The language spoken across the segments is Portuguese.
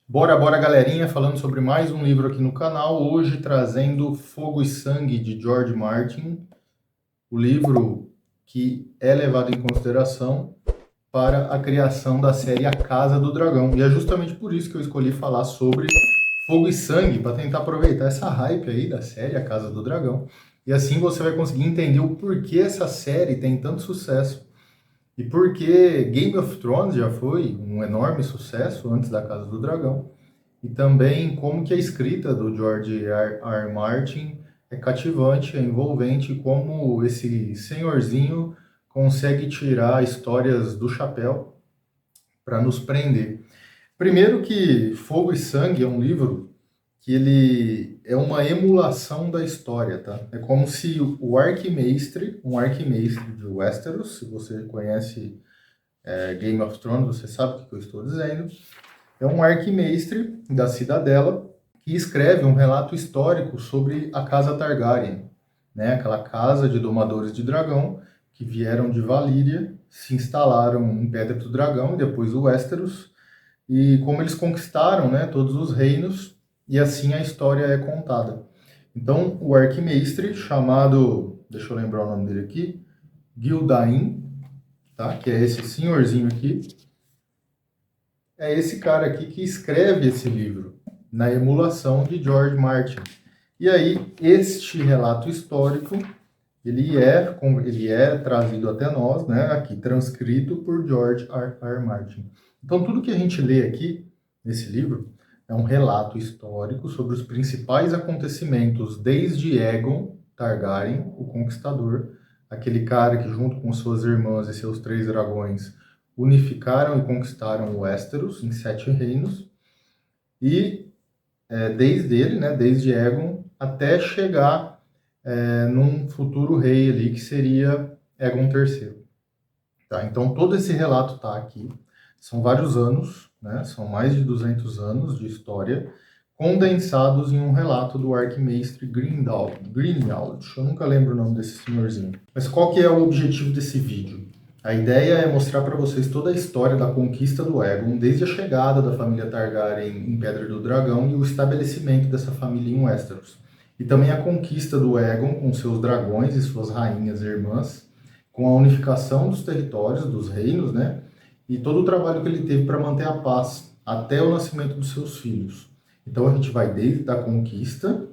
Bora, bora, galerinha, falando sobre mais um livro aqui no canal, hoje trazendo Fogo e Sangue, de George Martin, o livro que é levado em consideração para a criação da série A Casa do Dragão. E é justamente por isso que eu escolhi falar sobre Fogo e Sangue, para tentar aproveitar essa hype aí da série A Casa do Dragão. E assim você vai conseguir entender o porquê essa série tem tanto sucesso. E porque Game of Thrones já foi um enorme sucesso antes da Casa do Dragão. E também como que a escrita do George R. Martin é cativante, é envolvente, como esse senhorzinho consegue tirar histórias do chapéu para nos prender. Primeiro que Fogo e Sangue é um livro que ele é uma emulação da história, tá? É como se o arquimestre, um arquimestre de Westeros, se você conhece Game of Thrones, você sabe o que eu estou dizendo, é um arquimestre da Cidadela que escreve um relato histórico sobre a Casa Targaryen, né? Aquela casa de domadores de dragão que vieram de Valíria, se instalaram em Pedra do Dragão e depois o Westeros, e como eles conquistaram, né, todos os reinos, e assim a história é contada. Então, o arquimestre, chamado, deixa eu lembrar o nome dele aqui, Gildain, tá? Que é esse senhorzinho aqui, é esse cara aqui que escreve esse livro, na emulação de George Martin. E aí, este relato histórico, ele é trazido até nós, né, aqui, transcrito por George R. Martin. Então, tudo que a gente lê aqui, nesse livro, é um relato histórico sobre os principais acontecimentos desde Aegon Targaryen, o Conquistador, aquele cara que, junto com suas irmãs e seus 3 dragões, unificaram e conquistaram o Westeros em 7 reinos, e desde ele, né, desde Aegon, até chegar num futuro rei ali, que seria Aegon III. Tá? Então, todo esse relato está aqui. São vários anos, né, são mais de 200 anos de história, condensados em um relato do arquimestre Greenwald. Eu nunca lembro o nome desse senhorzinho. Mas qual que é o objetivo desse vídeo? A ideia é mostrar para vocês toda a história da conquista do Aegon, desde a chegada da família Targaryen em Pedra do Dragão e o estabelecimento dessa família em Westeros. E também a conquista do Aegon com seus dragões e suas rainhas e irmãs, com a unificação dos territórios, dos reinos, né? E todo o trabalho que ele teve para manter a paz até o nascimento dos seus filhos. Então a gente vai desde a conquista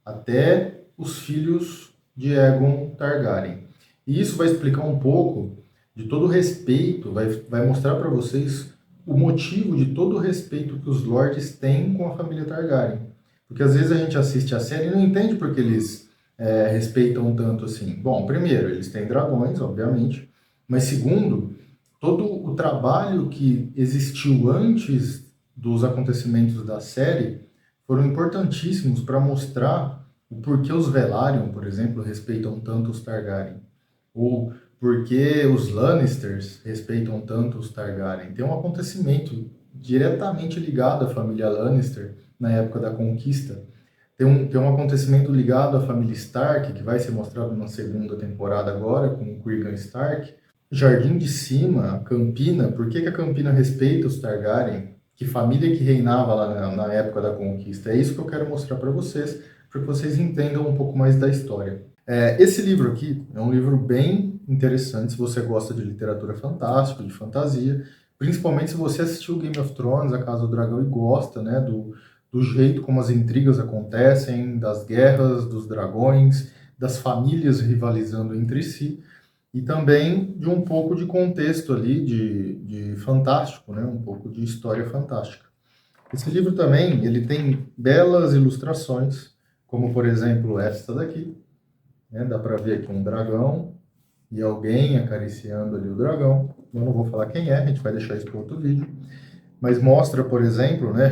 até os filhos de Aegon Targaryen. E isso vai explicar um pouco de todo o respeito, vai mostrar para vocês o motivo de todo o respeito que os lords têm com a família Targaryen. Porque às vezes a gente assiste a série e não entende por que eles respeitam tanto assim. Bom, primeiro, eles têm dragões, obviamente, mas segundo, todo o trabalho que existiu antes dos acontecimentos da série foram importantíssimos para mostrar o porquê os Velaryon, por exemplo, respeitam tanto os Targaryen, ou porquê os Lannisters respeitam tanto os Targaryen. Tem um acontecimento diretamente ligado à família Lannister na época da conquista. Tem um acontecimento ligado à família Stark, que vai ser mostrado na segunda temporada agora, com o Cregan Stark. Jardim de Cima, a Campina, por que a Campina respeita os Targaryen? Que família que reinava lá na época da conquista? É isso que eu quero mostrar para que vocês entendam um pouco mais da história. Esse livro aqui é um livro bem interessante se você gosta de literatura fantástica, de fantasia, principalmente se você assistiu Game of Thrones, A Casa do Dragão, e gosta, né, do jeito como as intrigas acontecem, das guerras, dos dragões, das famílias rivalizando entre si, e também de um pouco de contexto ali, de fantástico, né, um pouco de história fantástica. Esse livro também, ele tem belas ilustrações, como por exemplo esta daqui, né, dá para ver aqui um dragão e alguém acariciando ali o dragão. Eu não vou falar quem é, a gente vai deixar isso para outro vídeo. Mas mostra, por exemplo, né,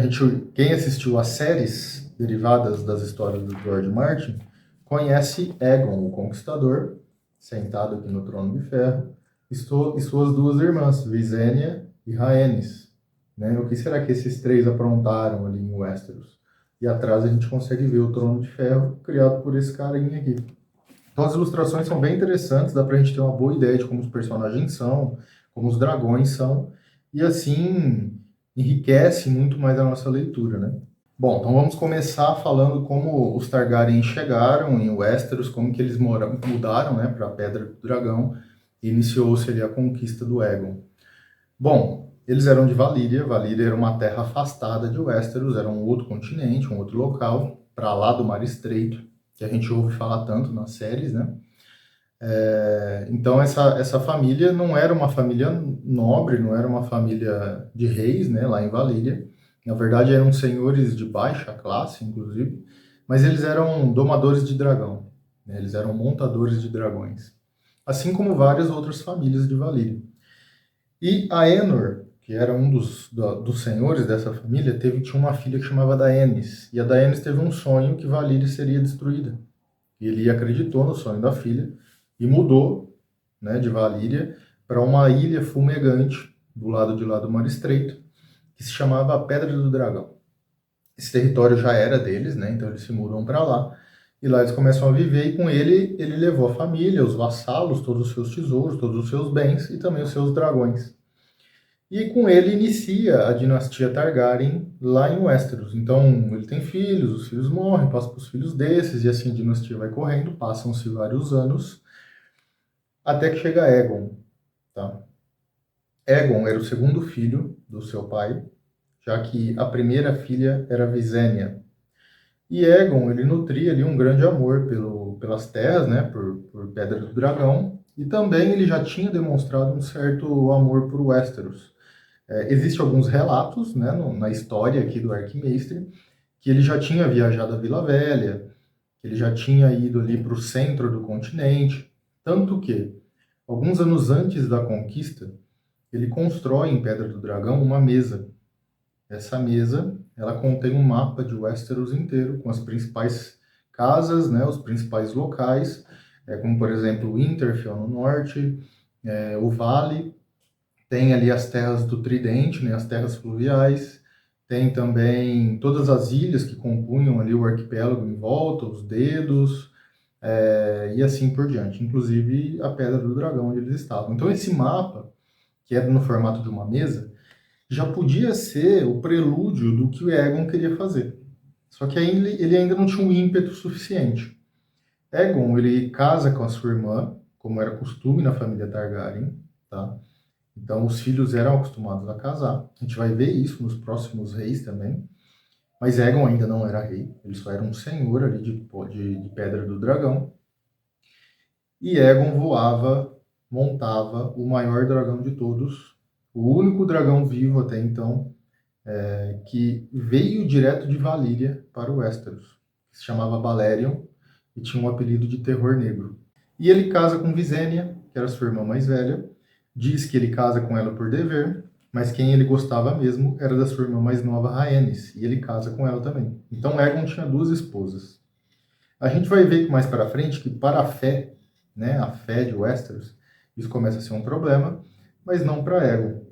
quem assistiu às séries derivadas das histórias do George Martin, conhece Aegon, o Conquistador, sentado aqui no Trono de Ferro, e suas 2 irmãs, Visenya e Rhaenys. Né? O que será que esses 3 aprontaram ali em Westeros? E atrás a gente consegue ver o Trono de Ferro, criado por esse carinha aqui. Então as ilustrações são bem interessantes, dá pra gente ter uma boa ideia de como os personagens são, como os dragões são, e assim enriquece muito mais a nossa leitura, né? Bom, então vamos começar falando como os Targaryen chegaram em Westeros, como que eles mudaram, né, para a Pedra do Dragão, e iniciou-se ali a conquista do Aegon. Bom, eles eram de Valíria. Valíria era uma terra afastada de Westeros, era um outro continente, um outro local, para lá do Mar Estreito, que a gente ouve falar tanto nas séries, né? Então essa família não era uma família nobre, não era uma família de reis, né, lá em Valíria. Na verdade eram senhores de baixa classe, inclusive, mas eles eram domadores de dragão, né? Eles eram montadores de dragões, assim como várias outras famílias de Valíria. E Aenor, que era um dos senhores dessa família, tinha uma filha que chamava Daenerys. E a Daenerys teve um sonho que Valíria seria destruída. E ele acreditou no sonho da filha e mudou, né, de Valíria para uma ilha fumegante do lado de lá do Mar Estreito, que se chamava a Pedra do Dragão. Esse território já era deles, né, então eles se mudam para lá. E lá eles começam a viver, e com ele levou a família, os vassalos, todos os seus tesouros, todos os seus bens e também os seus dragões. E com ele inicia a dinastia Targaryen lá em Westeros. Então ele tem filhos, os filhos morrem, passa para os filhos desses, e assim a dinastia vai correndo, passam-se vários anos, até que chega Aegon. Tá? Aegon era o segundo filho do seu pai, já que a primeira filha era Visenya. E Aegon, ele nutria ali um grande amor pelas terras, né, por Pedra do Dragão, e também ele já tinha demonstrado um certo amor por Westeros. Existem alguns relatos, né, na história aqui do Arquimestre, que ele já tinha viajado a Vila Velha, que ele já tinha ido ali para o centro do continente, tanto que, alguns anos antes da conquista, ele constrói em Pedra do Dragão uma mesa. Essa mesa, ela contém um mapa de Westeros inteiro, com as principais casas, né, os principais locais, como por exemplo Winterfell no norte, o Vale, tem ali as terras do Tridente, né, as terras fluviais, tem também todas as ilhas que compunham ali o arquipélago em volta, os dedos, e assim por diante, inclusive a Pedra do Dragão onde eles estavam. Então esse mapa, que era no formato de uma mesa, já podia ser o prelúdio do que o Aegon queria fazer. Só que aí ele ainda não tinha um ímpeto suficiente. Aegon, ele casa com a sua irmã, como era costume na família Targaryen, tá? Então, os filhos eram acostumados a casar. A gente vai ver isso nos próximos reis também. Mas Aegon ainda não era rei. Ele só era um senhor ali de Pedra do Dragão. E Aegon voava, montava o maior dragão de todos. O único dragão vivo até então, que veio direto de Valíria para o Westeros. Se chamava Balerion e tinha um apelido de Terror Negro. E ele casa com Visenya, que era sua irmã mais velha. Diz que ele casa com ela por dever, mas quem ele gostava mesmo era da sua irmã mais nova, Rhaenys, e ele casa com ela também. Então Aegon tinha duas esposas. A gente vai ver mais para frente que para a fé, né, a fé de Westeros, isso começa a ser um problema, mas não para Aegon.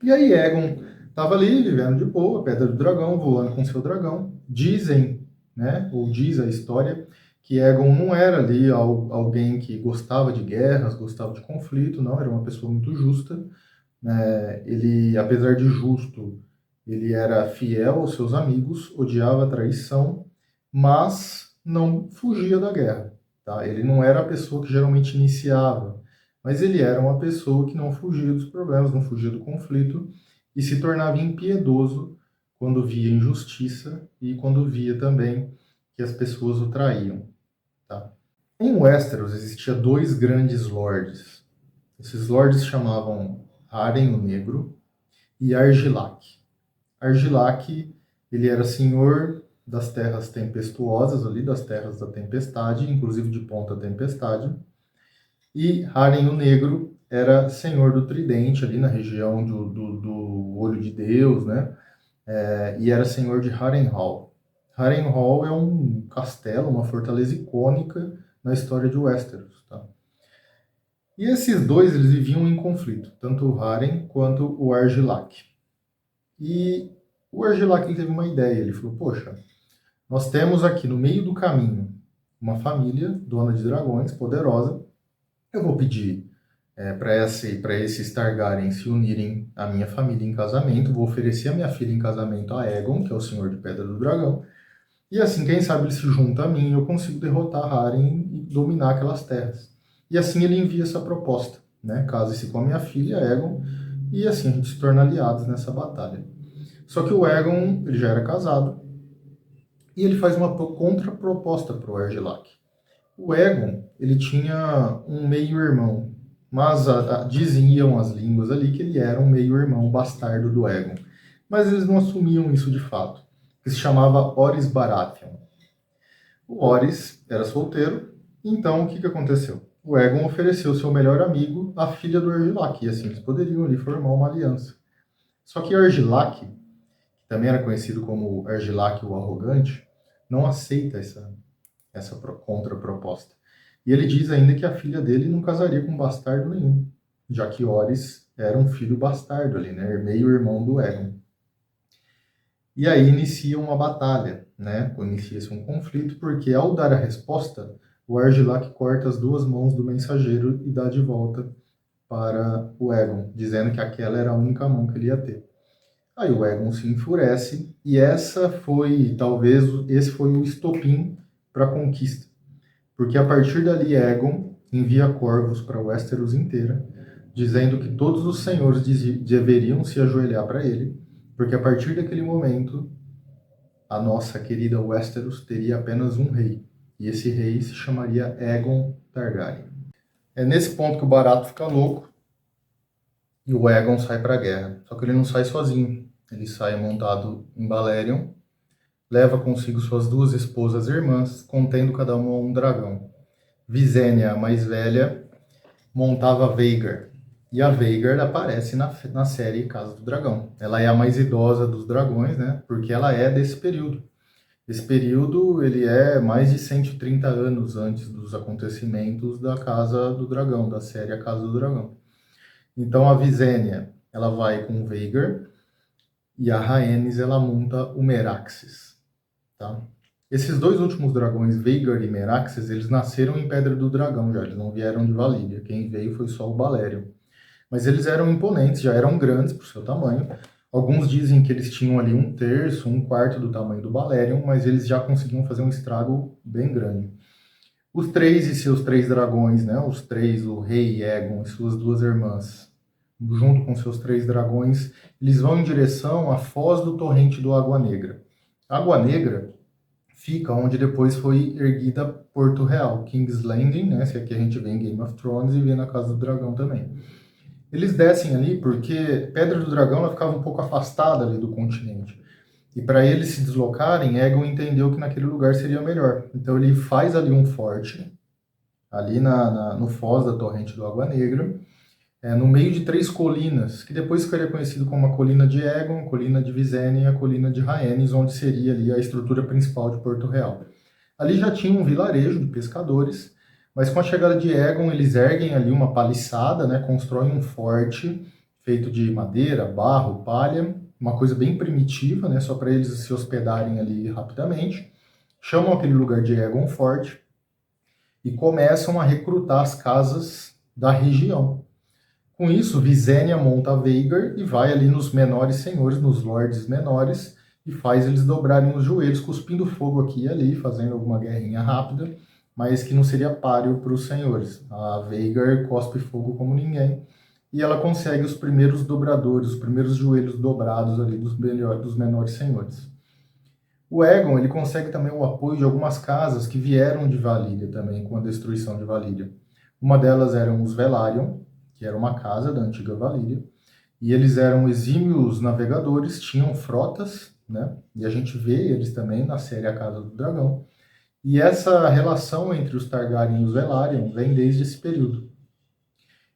E aí Aegon estava ali, vivendo de boa, Pedra do Dragão, voando com seu dragão. Dizem, né, ou diz a história, que Aegon não era ali alguém que gostava de guerras, gostava de conflito, não, era uma pessoa muito justa. Ele, apesar de justo, ele era fiel aos seus amigos, odiava a traição, mas não fugia da guerra. Tá? Ele não era a pessoa que geralmente iniciava, mas ele era uma pessoa que não fugia dos problemas, não fugia do conflito e se tornava impiedoso quando via injustiça e quando via também que as pessoas o traíam. Tá? Em Westeros existia dois grandes lords. Esses lords chamavam Haren o Negro e Argilac. Argilac, ele era senhor das terras tempestuosas ali, das terras da tempestade, inclusive de Ponta Tempestade. E Haren o Negro era senhor do Tridente ali na região do Olho de Deus, né? E era senhor de Harrenhal. Harrenhal é um castelo, uma fortaleza icônica na história de Westeros, tá? E esses dois, eles viviam em conflito, tanto o Haren quanto o Argilac. E o Argilac teve uma ideia, ele falou, poxa, nós temos aqui no meio do caminho uma família, dona de dragões, poderosa, eu vou pedir para esses Targaryen se unirem à minha família em casamento. Vou oferecer a minha filha em casamento a Aegon, que é o Senhor de Pedra do Dragão. E assim, quem sabe ele se junta a mim e eu consigo derrotar Harren e dominar aquelas terras. E assim ele envia essa proposta, né? Case-se com a minha filha, Aegon, e assim a gente se torna aliados nessa batalha. Só que o Aegon, ele já era casado, e ele faz uma contraproposta para o Argilac. O Aegon, ele tinha um meio-irmão, mas diziam as línguas ali que ele era um meio-irmão bastardo do Aegon. Mas eles não assumiam isso de fato, que se chamava Orys Baratheon. O Orys era solteiro, então o que aconteceu? O Aegon ofereceu seu melhor amigo à filha do Argilac, e assim eles poderiam ali formar uma aliança. Só que Argilac, que também era conhecido como Argilac o Arrogante, não aceita essa contraproposta. E ele diz ainda que a filha dele não casaria com bastardo nenhum, já que Orys era um filho bastardo ali, né, meio-irmão do Aegon. E aí inicia uma batalha, né? Inicia-se um conflito, porque ao dar a resposta, o Argilac corta as duas mãos do mensageiro e dá de volta para o Aegon, dizendo que aquela era a única mão que ele ia ter. Aí o Aegon se enfurece e esse foi o estopim para a conquista. Porque a partir dali Aegon envia corvos para Westeros inteira, dizendo que todos os senhores deveriam se ajoelhar para ele, porque a partir daquele momento a nossa querida Westeros teria apenas um rei, e esse rei se chamaria Aegon Targaryen. É nesse ponto que o Barato fica louco e o Aegon sai para a guerra. Só que ele não sai sozinho, ele sai montado em Balerion, leva consigo suas duas esposas irmãs, contendo cada uma um dragão. Visenya, a mais velha, montava Vhagar. E a Vhagar aparece na série Casa do Dragão. Ela é a mais idosa dos dragões, né? Porque ela é desse período. Esse período, ele é mais de 130 anos antes dos acontecimentos da Casa do Dragão, da série A Casa do Dragão. Então a Visenya, ela vai com o Vhagar e a Rhaenys, ela monta o Meraxes, tá? Esses dois últimos dragões, Vhagar e Meraxes, eles nasceram em Pedra do Dragão já, eles não vieram de Valíria. Quem veio foi só o Balerion. Mas eles eram imponentes, já eram grandes por seu tamanho. Alguns dizem que eles tinham ali um terço, um quarto do tamanho do Balerion, mas eles já conseguiam fazer um estrago bem grande. Os três e seus três dragões, né, os três, o rei Aegon e suas duas irmãs, junto com seus três dragões, eles vão em direção à foz do torrente do Água Negra. Água Negra fica onde depois foi erguida Porto Real, King's Landing, né, esse aqui a gente vê em Game of Thrones e vê na Casa do Dragão também. Eles descem ali porque Pedra do Dragão ela ficava um pouco afastada ali do continente. E para eles se deslocarem, Aegon entendeu que naquele lugar seria melhor. Então ele faz ali um forte, ali no foz da torrente do Água Negra, no meio de três colinas, que depois ficaria conhecido como a colina de Aegon, a colina de Visenya e a colina de Rhaenys, onde seria ali a estrutura principal de Porto Real. Ali já tinha um vilarejo de pescadores, mas com a chegada de Aegon, eles erguem ali uma paliçada, né, constroem um forte feito de madeira, barro, palha, uma coisa bem primitiva, né, só para eles se hospedarem ali rapidamente. Chamam aquele lugar de Aegon Forte e começam a recrutar as casas da região. Com isso, Visenya monta a Vhagar e vai ali nos menores senhores, nos lords menores, e faz eles dobrarem os joelhos, cuspindo fogo aqui e ali, fazendo alguma guerrinha rápida, mas que não seria páreo para os senhores. A Vhagar cospe fogo como ninguém, e ela consegue os primeiros dobradores, os primeiros joelhos dobrados ali dos menores senhores. O Aegon, ele consegue também o apoio de algumas casas que vieram de Valíria também, com a destruição de Valíria. Uma delas eram os Velaryon, que era uma casa da antiga Valíria, e eles eram exímios navegadores, tinham frotas, né? E a gente vê eles também na série A Casa do Dragão. E essa relação entre os Targaryen e os Velaryon vem desde esse período.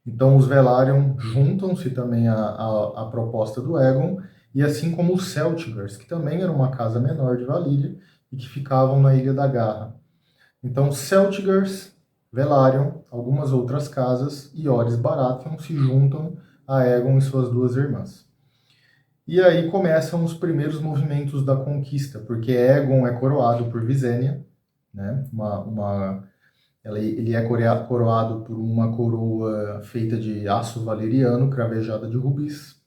Então os Velaryon juntam-se também à proposta do Aegon, e assim como os Celtigars, que também era uma casa menor de Valíria e que ficavam na Ilha da Garra. Então Celtigars, Velaryon, algumas outras casas e Orys Baratheon se juntam a Aegon e suas duas irmãs. E aí começam os primeiros movimentos da conquista, porque Aegon é coroado por Visenya, né, uma Ele é coroado por uma coroa feita de aço valeriano, cravejada de rubis.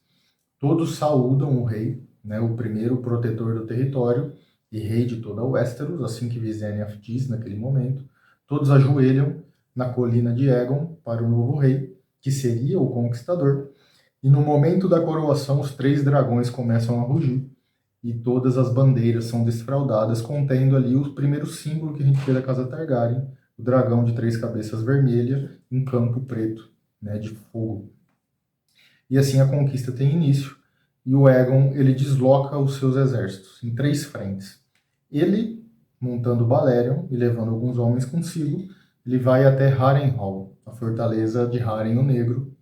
Todos saúdam o rei, né, o primeiro protetor do território e rei de toda Westeros, assim que Visenya diz naquele momento. Todos ajoelham na colina de Aegon para o novo rei, que seria o conquistador. E no momento da coroação, os 3 dragões começam a rugir e todas as bandeiras são desfraldadas, contendo ali o primeiro símbolo que a gente vê da Casa Targaryen, o dragão de 3 cabeças vermelha em campo preto, né, de fogo. E assim a conquista tem início, e o Aegon ele desloca os seus exércitos em 3 frentes. Ele, montando Balerion e levando alguns homens consigo, ele vai até Harrenhal, a fortaleza de Harren o Negro,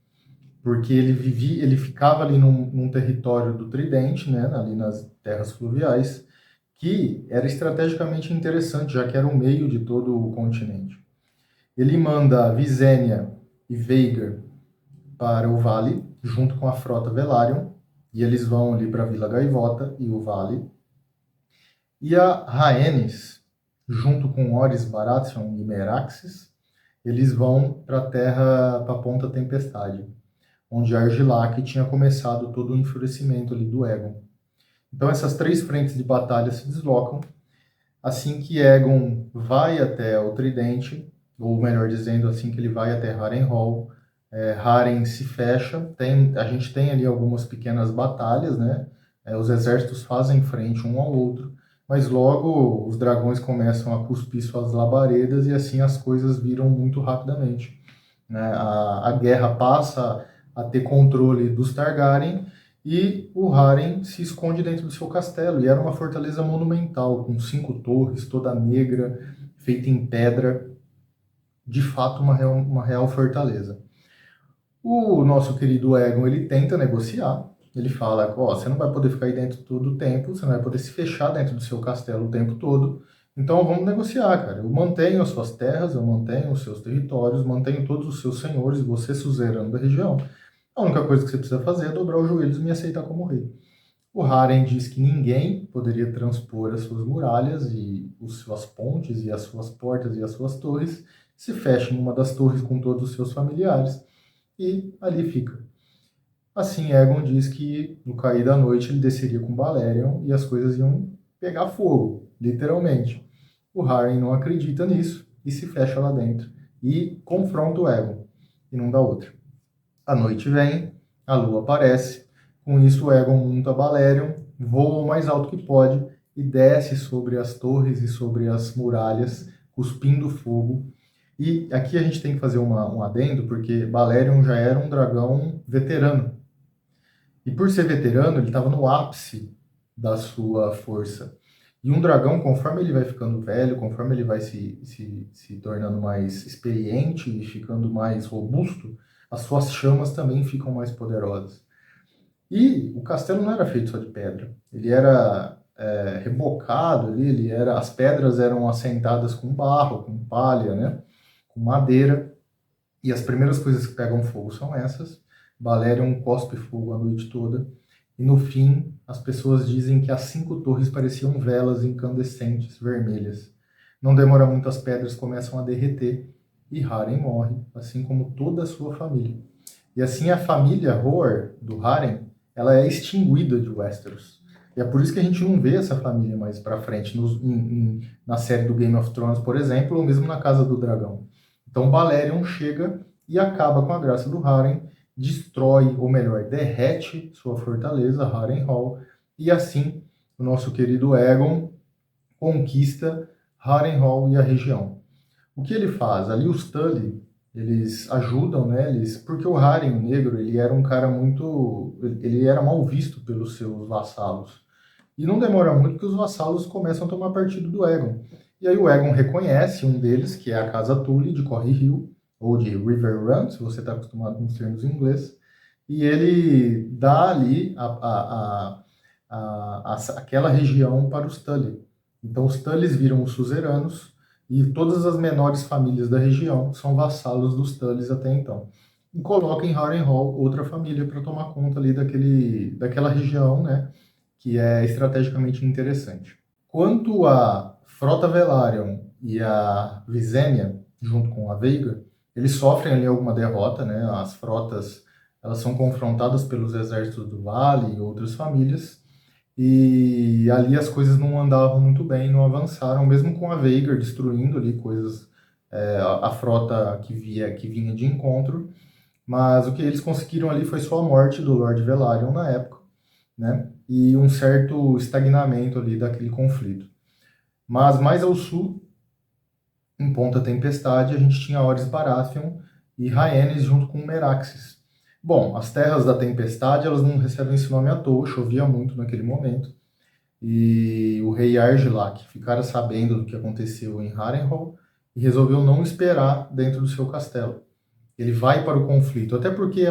porque ele ficava ali num território do Tridente, né, ali nas terras fluviais, que era estrategicamente interessante, já que era o meio de todo o continente. Ele manda Visenya e Vhagar para o vale, junto com a frota Velaryon, e eles vão ali para a Vila Gaivota e o vale. E a Rhaenys, junto com Orys Baratheon e Meraxes, eles vão para a terra, para a Ponta Tempestade, onde Argilac tinha começado todo o enfurecimento ali do Aegon. Então essas 3 frentes de batalha se deslocam. Assim que Aegon vai até o Tridente, ou melhor dizendo, assim que ele vai até Harrenhal, Harren se fecha, a gente tem ali algumas pequenas batalhas, né? Os exércitos fazem frente um ao outro, mas logo os dragões começam a cuspir suas labaredas e assim as coisas viram muito rapidamente, né? A guerra passa a ter controle dos Targaryen e o Harren se esconde dentro do seu castelo, e era uma fortaleza monumental, com 5 torres, toda negra, feita em pedra, de fato uma real fortaleza. O nosso querido Aegon, ele tenta negociar, ele fala, ó, você não vai poder ficar aí dentro todo o tempo, você não vai poder se fechar dentro do seu castelo o tempo todo, então vamos negociar, cara. Eu mantenho as suas terras, eu mantenho os seus territórios, mantenho todos os seus senhores, você suzerano da região. A única coisa que você precisa fazer é dobrar os joelhos e me aceitar como rei. O Harren diz que ninguém poderia transpor as suas muralhas e as suas pontes e as suas portas e as suas torres, se fecha em uma das torres com todos os seus familiares e ali fica. Assim, Aegon diz que no cair da noite ele desceria com Balerion e as coisas iam pegar fogo, literalmente. O Harren não acredita nisso e se fecha lá dentro e confronta o Aegon, e não dá outra. A noite vem, a lua aparece, com isso o Aegon monta Balerion, voa o mais alto que pode e desce sobre as torres e sobre as muralhas, cuspindo fogo. E aqui a gente tem que fazer um adendo, porque Balerion já era um dragão veterano. E por ser veterano, ele estava no ápice da sua força. E um dragão, conforme ele vai ficando velho, conforme ele vai se tornando mais experiente e ficando mais robusto, as suas chamas também ficam mais poderosas. E o castelo não era feito só de pedra. Ele era rebocado ali, as pedras eram assentadas com barro, com palha, né? Com madeira. E as primeiras coisas que pegam fogo são essas. Balerion cospe fogo a noite toda. E no fim, as pessoas dizem que as 5 torres pareciam velas incandescentes, vermelhas. Não demora muito, as pedras começam a derreter e Harren morre, assim como toda a sua família. E assim a família Roar do Harren, ela é extinguida de Westeros. E é por isso que a gente não vê essa família mais pra frente na série do Game of Thrones, por exemplo, ou mesmo na Casa do Dragão. Então Balerion chega e acaba com a graça do Harren, destrói, ou melhor, derrete sua fortaleza, Harrenhal, e assim o nosso querido Aegon conquista Harrenhal e a região. O que ele faz? Ali os Tully, eles ajudam, né? Porque o Harren, o negro, ele era um cara muito... Ele era mal visto pelos seus vassalos. E não demora muito que os vassalos começam a tomar partido do Aegon. E aí o Aegon reconhece um deles, que é a Casa Tully, de Corre Hill, ou de River Run, se você está acostumado com os termos em inglês, e ele dá ali aquela região para os Tully. Então os Tullys viram os suzeranos, e todas as menores famílias da região são vassalos dos Tullys até então. E coloca em Harrenhal outra família para tomar conta ali daquela região, né, que é estrategicamente interessante. Quanto à Frota Velaryon e a Visenya, junto com a Veiga, eles sofrem ali alguma derrota, né? As frotas, elas são confrontadas pelos exércitos do Vale e outras famílias, e ali as coisas não andavam muito bem, não avançaram, mesmo com a Veigar destruindo ali coisas, a frota que vinha de encontro, mas o que eles conseguiram ali foi só a morte do Lord Velaryon na época, né? E um certo estagnamento ali daquele conflito. Mas mais ao sul, em Ponta Tempestade, a gente tinha Horus Baratheon e Rhaenys junto com Meraxes. Bom, as Terras da Tempestade, elas não recebem esse nome à toa, chovia muito naquele momento, e o rei Argilac ficara sabendo do que aconteceu em Harrenhal e resolveu não esperar dentro do seu castelo. Ele vai para o conflito, até porque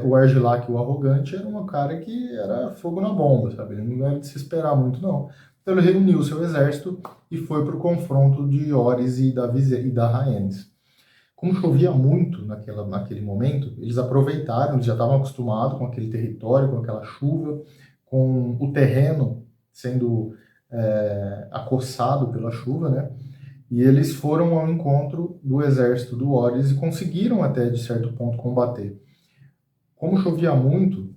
o Argilac, o arrogante, era um cara que era fogo na bomba, sabe? Ele não era de se esperar muito, não. Então ele reuniu seu exército e foi para o confronto de Orys e da Rhaenys. Como chovia muito naquele momento, eles aproveitaram, eles já estavam acostumados com aquele território, com aquela chuva, com o terreno sendo acossado pela chuva, né? E eles foram ao encontro do exército do Horus e conseguiram até, de certo ponto, combater. Como chovia muito,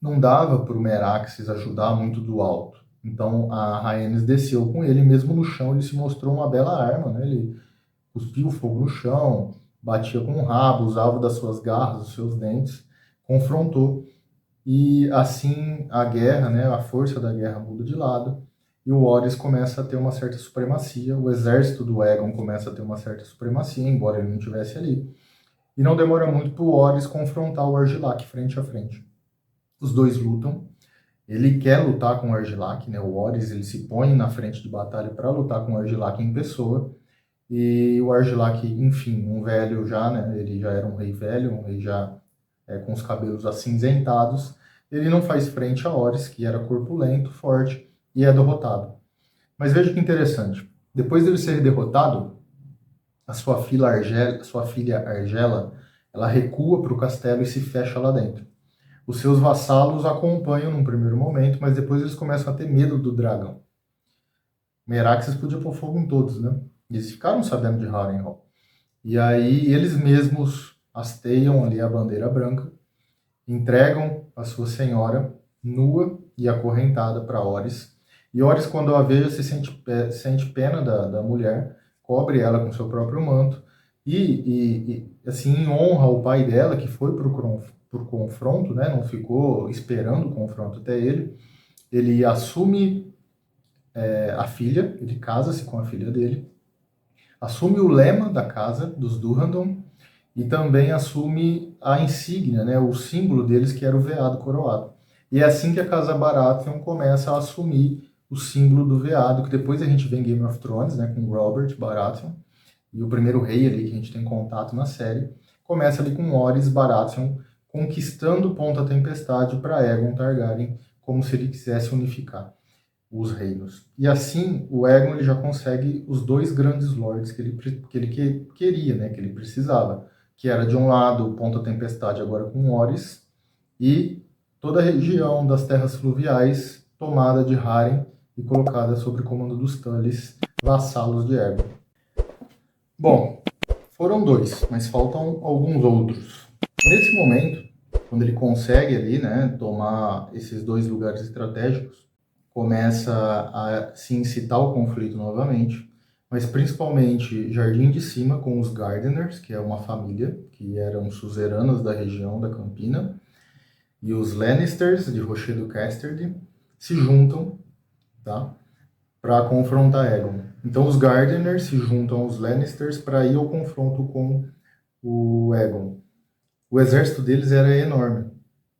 não dava para o Meraxes ajudar muito do alto. Então a Rhaenys desceu com ele, mesmo no chão ele se mostrou uma bela arma, né? Ele cuspiu fogo no chão, batia com o rabo, usava das suas garras, dos seus dentes, confrontou. E assim a guerra, né, a força da guerra muda de lado, e o Horus começa a ter uma certa supremacia, o exército do Aegon começa a ter uma certa supremacia, embora ele não estivesse ali. E não demora muito para o Horus confrontar o Argilac frente a frente. Os dois lutam. Ele quer lutar com o Argilac, né? O Horus ele se põe na frente de batalha para lutar com o Argilac em pessoa. E o Argilac, enfim, um velho já, né? Ele já era um rei velho, um rei já com os cabelos acinzentados. Ele não faz frente a Horus, que era corpulento, forte, e é derrotado. Mas veja que interessante. Depois dele ser derrotado, a sua filha Argela, ela recua para o castelo e se fecha lá dentro. Os seus vassalos acompanham num primeiro momento, mas depois eles começam a ter medo do dragão. Meraxes podia pôr fogo em todos, né? Eles ficaram sabendo de Harrenhal. E aí eles mesmos hasteiam ali a bandeira branca, entregam a sua senhora nua e acorrentada para Horus. E Horus, quando a vê, sente pena da mulher, cobre ela com seu próprio manto e assim, em honra ao pai dela, que foi para o confronto, né, não ficou esperando o confronto até ele assume a filha, ele casa-se com a filha dele, assume o lema da casa dos Durrandon e também assume a insígnia, né, o símbolo deles, que era o veado coroado. E é assim que a Casa Baratheon começa a assumir o símbolo do veado, que depois a gente vê em Game of Thrones, né, com Robert Baratheon, e o primeiro rei ali que a gente tem contato na série, começa ali com Horus Baratheon conquistando Ponta Tempestade para Aegon Targaryen, como se ele quisesse unificar os reinos. E assim, o Aegon ele já consegue os dois grandes lords que ele queria, né, que ele precisava, que era de um lado Ponta Tempestade agora com Horus, e toda a região das terras fluviais tomada de Harren e colocada sob o comando dos Tullys, vassalos de Aegon. Bom, foram dois, mas faltam alguns outros. Nesse momento, quando ele consegue ali, né, tomar esses dois lugares estratégicos, começa a se incitar o conflito novamente, mas principalmente Jardim de Cima com os Gardeners, que é uma família que eram suzeranos da região da Campina, e os Lannisters de Rochedo Casterly se juntam, tá, para confrontar Aegon. Então os Gardeners se juntam aos Lannisters para ir ao confronto com o Aegon. O exército deles era enorme.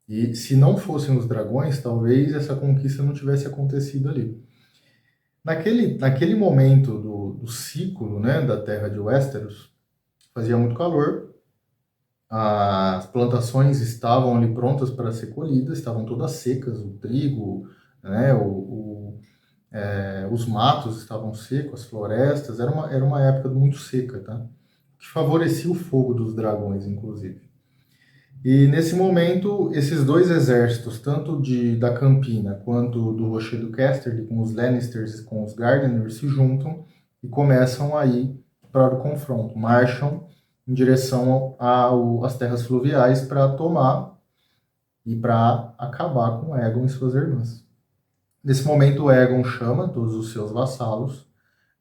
E se não fossem os dragões, talvez essa conquista não tivesse acontecido ali. Naquele momento do ciclo, né, da terra de Westeros, fazia muito calor, as plantações estavam ali prontas para ser colhidas, estavam todas secas, o trigo, né, os matos estavam secos, as florestas, era uma época muito seca, tá? Que favorecia o fogo dos dragões, inclusive. E nesse momento, esses dois exércitos, tanto da Campina quanto do Rochedo Casterly, com os Lannisters e com os Gardeners, se juntam e começam aí para o confronto, marcham em direção às terras fluviais para tomar e para acabar com Aegon e suas irmãs. Nesse momento, Aegon chama todos os seus vassalos,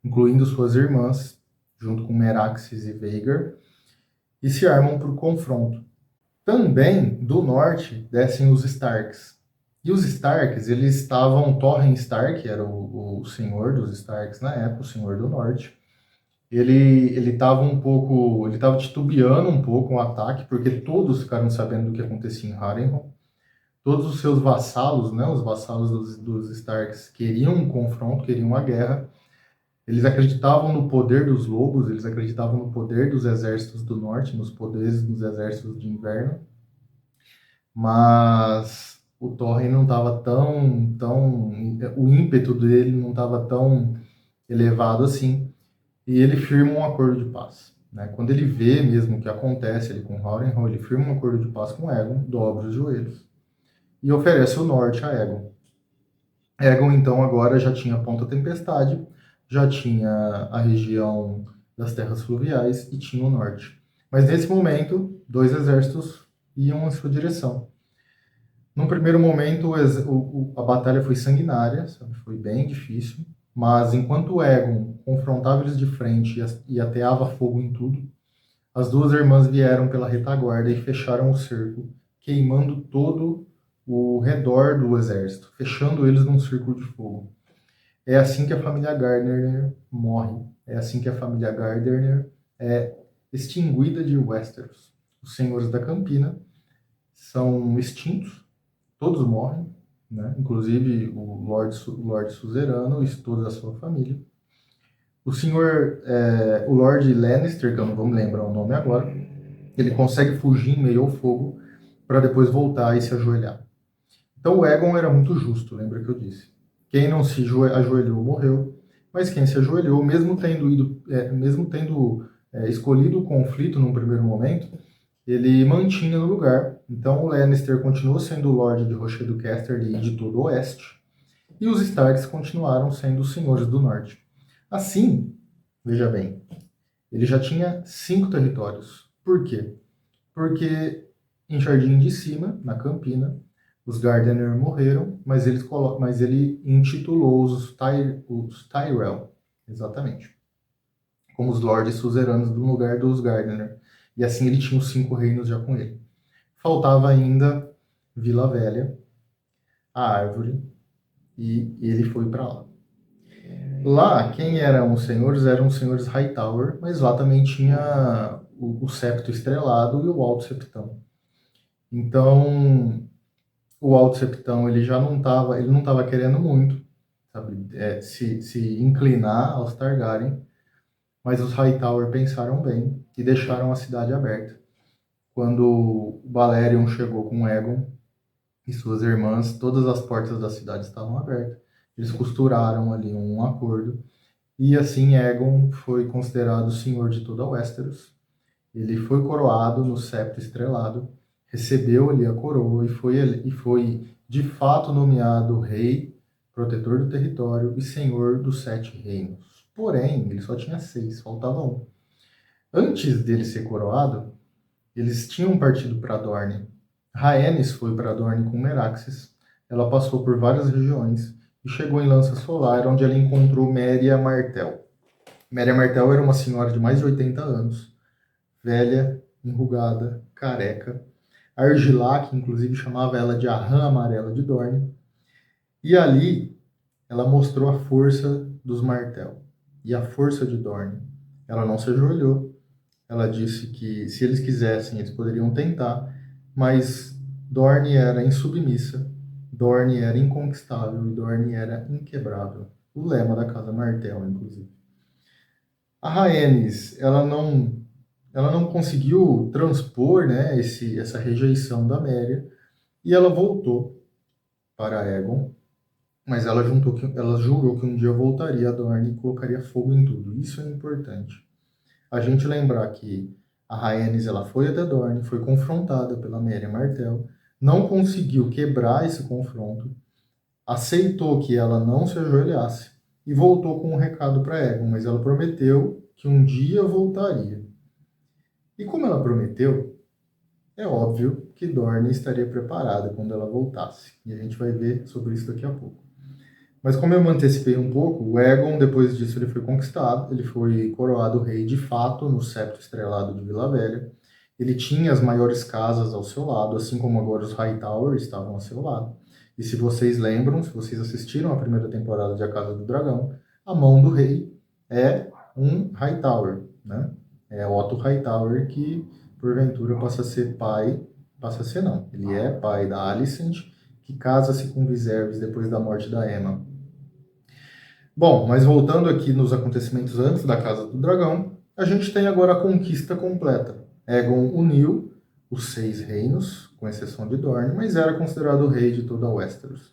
incluindo suas irmãs, junto com Meraxes e Vhagar, e se armam para o confronto. Também, do norte, descem os Starks. E os Starks, eles estavam... Torren Stark era o senhor dos Starks na época, o senhor do norte. Ele estava ele estava titubeando um pouco o ataque, porque todos ficaram sabendo do que acontecia em Harrenhal. Todos os seus vassalos, né, os vassalos dos Starks, queriam um confronto, queriam uma guerra. Eles acreditavam no poder dos lobos, eles acreditavam no poder dos exércitos do norte, nos poderes dos exércitos de inverno. Mas o Torren não estava o ímpeto dele não estava tão elevado assim, e ele firma um acordo de paz. Né? Quando ele vê mesmo o que acontece ali com Harrenhal, ele firma um acordo de paz com Aegon, dobra os joelhos e oferece o norte a Aegon. Aegon, então, agora já tinha Ponta Tempestade, já tinha a região das terras fluviais e tinha o norte. Mas nesse momento, dois exércitos iam em sua direção. Num primeiro momento, a batalha foi sanguinária, sabe? Foi bem difícil, mas enquanto Aegon confrontava eles de frente e ateava fogo em tudo, as duas irmãs vieram pela retaguarda e fecharam o cerco, queimando todo o redor do exército, fechando eles num círculo de fogo. É assim que a família Gardener morre. É assim que a família Gardener é extinguida de Westeros. Os senhores da Campina são extintos, todos morrem, né? Inclusive o Lorde Suzerano e toda a sua família. O Lorde Lannister, que eu não vou me lembrar o nome agora, ele consegue fugir em meio ao fogo para depois voltar e se ajoelhar. Então o Aegon era muito justo, lembra que eu disse. Quem não se ajoelhou morreu, mas quem se ajoelhou, mesmo tendo escolhido o conflito num primeiro momento, ele mantinha no lugar. Então o Lannister continuou sendo o Lorde de Rochedo Casterly e de todo o Oeste, e os Starks continuaram sendo os Senhores do Norte. Assim, veja bem, ele já tinha 5 territórios. Por quê? Porque em Jardim de Cima, na Campina, os Gardener morreram, mas ele intitulou os Tyrell, exatamente, como os Lordes Suzeranos no lugar dos Gardener. E assim ele tinha os 5 reinos já com ele. Faltava ainda Vila Velha, a Árvore, e ele foi para lá. Lá, quem eram os senhores Hightower, mas lá também tinha o Septo Estrelado e o Alto Septão. Então, o Alto Septão ele não estava querendo muito, sabe, se inclinar aos Targaryen, mas os Hightower pensaram bem e deixaram a cidade aberta. Quando o Balerion chegou com Aegon e suas irmãs, todas as portas da cidade estavam abertas. Eles costuraram ali um acordo e assim Aegon foi considerado senhor de toda Westeros. Ele foi coroado no Septo Estrelado, recebeu ali a coroa e foi de fato nomeado rei, protetor do território e senhor dos 7 reinos. Porém, ele só tinha 6, faltava um. Antes dele ser coroado, eles tinham partido para Dorne. Rhaenys foi para Dorne com Meraxes. Ela passou por várias regiões e chegou em Lança Solar, onde ela encontrou Méria Martell. Méria Martell era uma senhora de mais de 80 anos, velha, enrugada, careca. Argilac, inclusive, chamava ela de a Rã Amarela de Dorne. E ali ela mostrou a força dos Martell e a força de Dorne. Ela não se ajoelhou. Ela disse que, se eles quisessem, eles poderiam tentar, mas Dorne era insubmissa, Dorne era inconquistável e Dorne era inquebrável. O lema da Casa Martell, inclusive. A Rhaenys, ela não conseguiu transpor, né, essa rejeição da Méria, e ela voltou para Aegon, mas ela jurou que um dia voltaria a Dorne e colocaria fogo em tudo. Isso é importante. A gente lembrar que a Rhaenys ela foi até Dorne, foi confrontada pela Méria Martell, não conseguiu quebrar esse confronto, aceitou que ela não se ajoelhasse e voltou com um recado para Aegon, mas ela prometeu que um dia voltaria. E como ela prometeu, é óbvio que Dorne estaria preparada quando ela voltasse. E a gente vai ver sobre isso daqui a pouco. Mas como eu me antecipei um pouco, o Aegon, depois disso, ele foi conquistado, ele foi coroado rei de fato no septo estrelado de Vila Velha. Ele tinha as maiores casas ao seu lado, assim como agora os Hightower estavam ao seu lado. E se vocês lembram, se vocês assistiram a primeira temporada de A Casa do Dragão, a mão do rei é um Hightower, né? É Otto Hightower que, porventura, passa a ser pai, passa a ser não, ele é pai da Alicent, que casa-se com Viserys depois da morte da Aemma. Bom, mas voltando aqui nos acontecimentos antes da Casa do Dragão, a gente tem agora a conquista completa. Aegon uniu os 6 reinos, com exceção de Dorne, mas era considerado o rei de toda Westeros.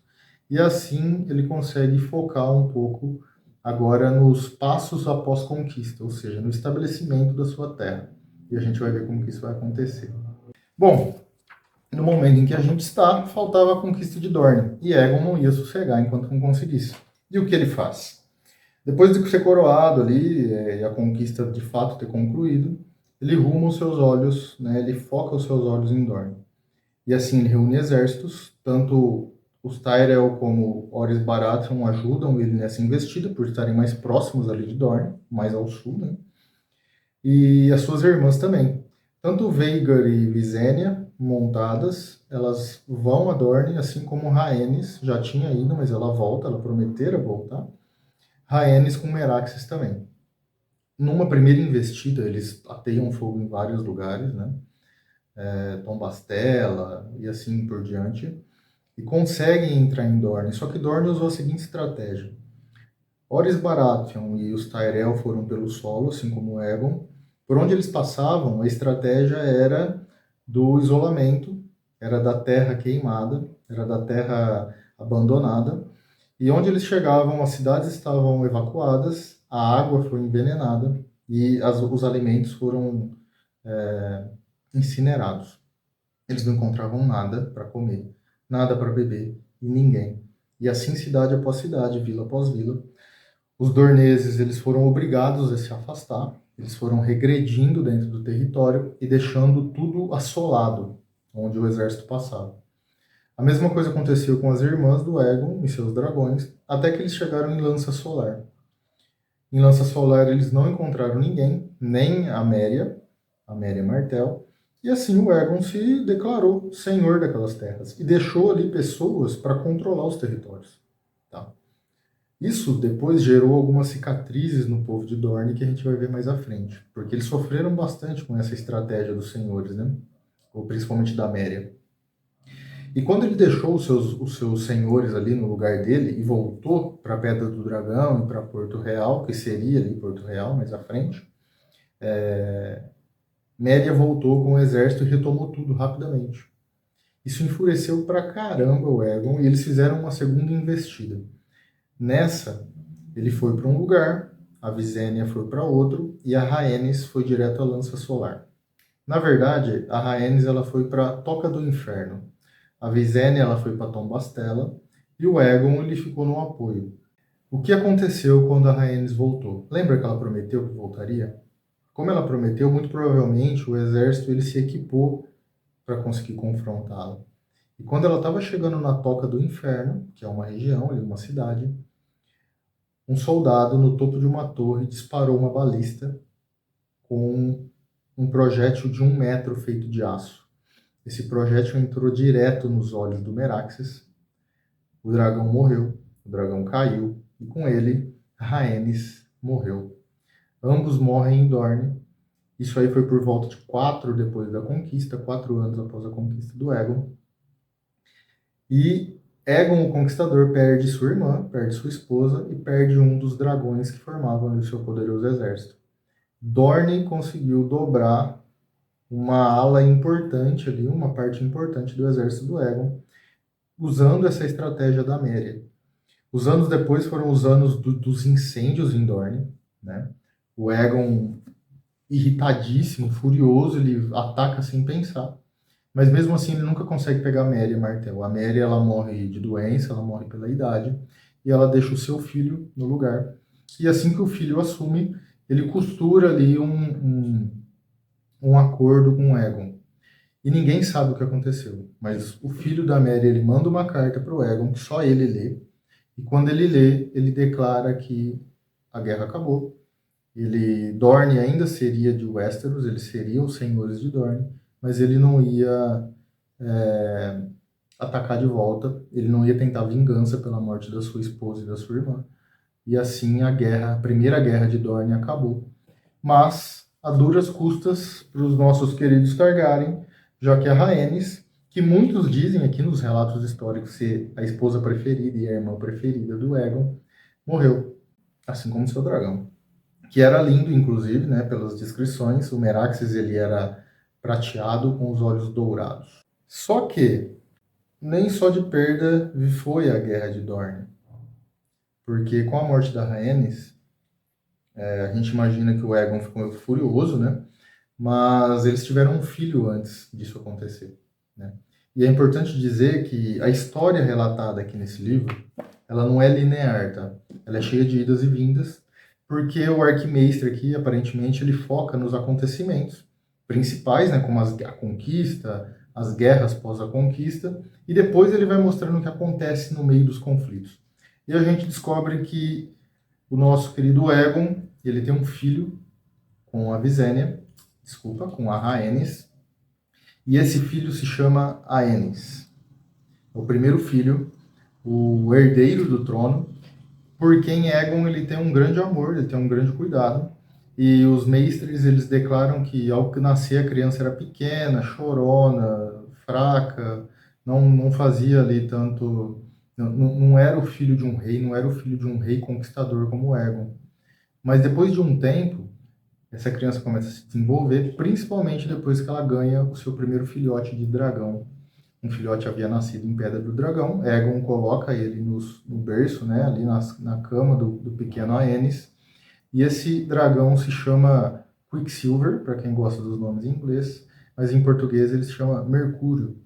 E assim ele consegue focar um pouco agora nos passos após conquista, ou seja, no estabelecimento da sua terra. E a gente vai ver como que isso vai acontecer. Bom, no momento em que a gente está, faltava a conquista de Dorne, e Aegon não ia sossegar enquanto não conseguisse. E o que ele faz? Depois de ser coroado ali, e a conquista de fato ter concluído, ele ruma os seus olhos, né, ele foca os seus olhos em Dorne. E assim ele reúne exércitos, tanto os Tyrell como Orys Baratheon ajudam ele nessa investida, por estarem mais próximos ali de Dorne, mais ao sul, né? E as suas irmãs também. Tanto Vhagar e Visenya, montadas, elas vão a Dorne, assim como Rhaenys já tinha ido, mas ela volta, ela prometera voltar. Rhaenys com Meraxes também. Numa primeira investida, eles ateiam fogo em vários lugares, né? Tom Bastela e assim por diante, e conseguem entrar em Dorne. Só que Dorne usou a seguinte estratégia. Orys Baratheon e os Tyrell foram pelo solo, assim como Aegon. Por onde eles passavam, a estratégia era do isolamento, era da terra queimada, era da terra abandonada. E onde eles chegavam, as cidades estavam evacuadas, a água foi envenenada e os alimentos foram incinerados. Eles não encontravam nada para comer, nada para beber e ninguém. E assim cidade após cidade, vila após vila, os dorneses eles foram obrigados a se afastar, eles foram regredindo dentro do território e deixando tudo assolado, onde o exército passava. A mesma coisa aconteceu com as irmãs do Aegon e seus dragões, até que eles chegaram em Lança Solar. Em Lança Solar eles não encontraram ninguém, nem a Méria Martell, e assim o Aegon se declarou senhor daquelas terras e deixou ali pessoas para controlar os territórios. Tá? Isso depois gerou algumas cicatrizes no povo de Dorne que a gente vai ver mais à frente, porque eles sofreram bastante com essa estratégia dos senhores, né? Ou principalmente da Méria. E quando ele deixou os seus senhores ali no lugar dele e voltou para a Pedra do Dragão e para Porto Real, que seria ali Porto Real mais à frente, Méria voltou com o exército e retomou tudo rapidamente. Isso enfureceu pra caramba o Aegon e eles fizeram uma segunda investida. Nessa, ele foi para um lugar, a Visenya foi para outro e a Rhaenys foi direto à Lança Solar. Na verdade, a Rhaenys ela foi para Toca do Inferno. A Visenya ela foi para Tom Bastela e o Aegon ele ficou no apoio. O que aconteceu quando a Rhaenys voltou? Lembra que ela prometeu que voltaria? Como ela prometeu, muito provavelmente o exército ele se equipou para conseguir confrontá-la. E quando ela estava chegando na Toca do Inferno, que é uma região, uma cidade, um soldado no topo de uma torre disparou uma balista com um projétil de 1 metro feito de aço. Esse projétil entrou direto nos olhos do Meraxes. O dragão morreu, o dragão caiu, e com ele, Rhaenys morreu. Ambos morrem em Dorne. Isso aí foi por volta de 4 depois da conquista, 4 anos após a conquista do Aegon. E Aegon, o Conquistador, perde sua irmã, perde sua esposa e perde um dos dragões que formavam ali o seu poderoso exército. Dorne conseguiu dobrar uma ala importante ali, uma parte importante do exército do Aegon, usando essa estratégia da Méria. Os anos depois foram os anos dos incêndios em Dorne, né? O Aegon, irritadíssimo, furioso, ele ataca sem pensar. Mas mesmo assim ele nunca consegue pegar a Méria Martell. A Méria ela morre de doença, ela morre pela idade, e ela deixa o seu filho no lugar. E assim que o filho assume, ele costura ali um acordo com o Aegon. E ninguém sabe o que aconteceu. Mas o filho da Mary, ele manda uma carta para o Aegon, que só ele lê. E quando ele lê, ele declara que a guerra acabou. Dorne ainda seria de Westeros, eles seriam os senhores de Dorne, mas ele não ia atacar de volta, ele não ia tentar vingança pela morte da sua esposa e da sua irmã. E assim a primeira guerra de Dorne acabou. Mas a duras custas para os nossos queridos Targaryen, já que a Rhaenys, que muitos dizem aqui nos relatos históricos ser a esposa preferida e a irmã preferida do Aegon, morreu, assim como seu dragão, que era lindo, inclusive, né, pelas descrições. O Meraxes ele era prateado com os olhos dourados. Só que nem só de perda foi a Guerra de Dorne, porque com a morte da Rhaenys, a gente imagina que o Aegon ficou furioso, né? Mas eles tiveram um filho antes disso acontecer, né? E é importante dizer que a história relatada aqui nesse livro, ela não é linear, tá? Ela é cheia de idas e vindas, porque o Arquimestre aqui, aparentemente, ele foca nos acontecimentos principais, né? Como a conquista, as guerras pós a conquista, e depois ele vai mostrando o que acontece no meio dos conflitos. E a gente descobre que o nosso querido Aegon, ele tem um filho com a Visenya, com a Rhaenys, e esse filho se chama Aenys. O primeiro filho, o herdeiro do trono, por quem Aegon ele tem um grande amor, ele tem um grande cuidado. E os mestres eles declaram que ao nascer a criança era pequena, chorona, fraca, não fazia ali tanto, não era o filho de um rei, não era o filho de um rei conquistador como Aegon. Mas depois de um tempo, essa criança começa a se desenvolver, principalmente depois que ela ganha o seu primeiro filhote de dragão. Um filhote havia nascido em Pedra do Dragão. Aegon coloca ele no berço, né, ali na cama do pequeno Aenys. E esse dragão se chama Quicksilver, para quem gosta dos nomes em inglês, mas em português ele se chama Mercúrio.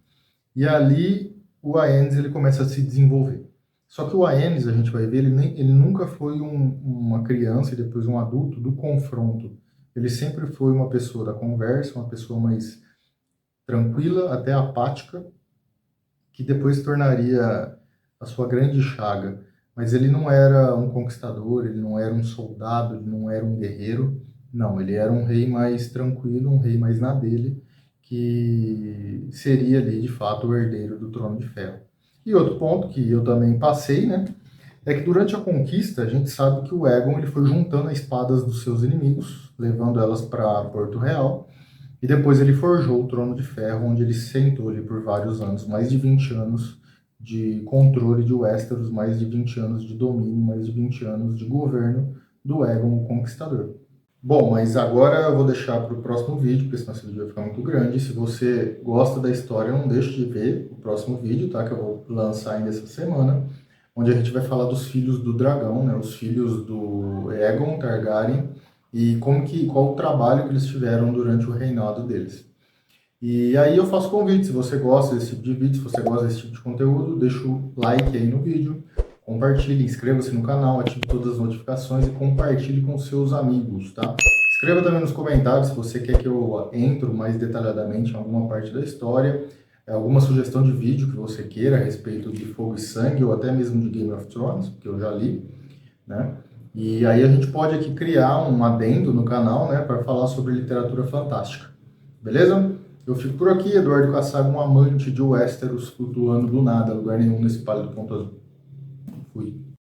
E ali o Aenys ele começa a se desenvolver. Só que o Aenys, a gente vai ver, ele nunca foi uma criança e depois um adulto do confronto. Ele sempre foi uma pessoa da conversa, uma pessoa mais tranquila, até apática, que depois se tornaria a sua grande chaga. Mas ele não era um conquistador, ele não era um soldado, ele não era um guerreiro. Não, ele era um rei mais tranquilo, um rei mais na dele, que seria ali, de fato, o herdeiro do Trono de Ferro. E outro ponto que eu também passei, né, é que durante a conquista, a gente sabe que o Aegon ele foi juntando as espadas dos seus inimigos, levando elas para Porto Real, e depois ele forjou o Trono de Ferro, onde ele sentou ali por vários anos, mais de 20 anos de controle de Westeros, mais de 20 anos de domínio, mais de 20 anos de governo do Aegon o Conquistador. Bom, mas agora eu vou deixar para o próximo vídeo, porque senão esse vídeo vai ficar muito grande. Se você gosta da história, não deixe de ver o próximo vídeo, tá? Que eu vou lançar ainda essa semana, onde a gente vai falar dos filhos do dragão, né? Os filhos do Aegon Targaryen e qual o trabalho que eles tiveram durante o reinado deles. E aí eu faço convite, se você gosta desse tipo de vídeo, se você gosta desse tipo de conteúdo, deixa o like aí no vídeo, compartilhe, inscreva-se no canal, ative todas as notificações e compartilhe com seus amigos, tá? Escreva também nos comentários se você quer que eu entro mais detalhadamente em alguma parte da história, alguma sugestão de vídeo que você queira a respeito de Fogo e Sangue ou até mesmo de Game of Thrones, que eu já li, né? E aí a gente pode aqui criar um adendo no canal, né, para falar sobre literatura fantástica. Beleza? Eu fico por aqui, Eduardo Kassab, um amante de Westeros, flutuando do nada, lugar nenhum nesse pálido ponto azul. Fui.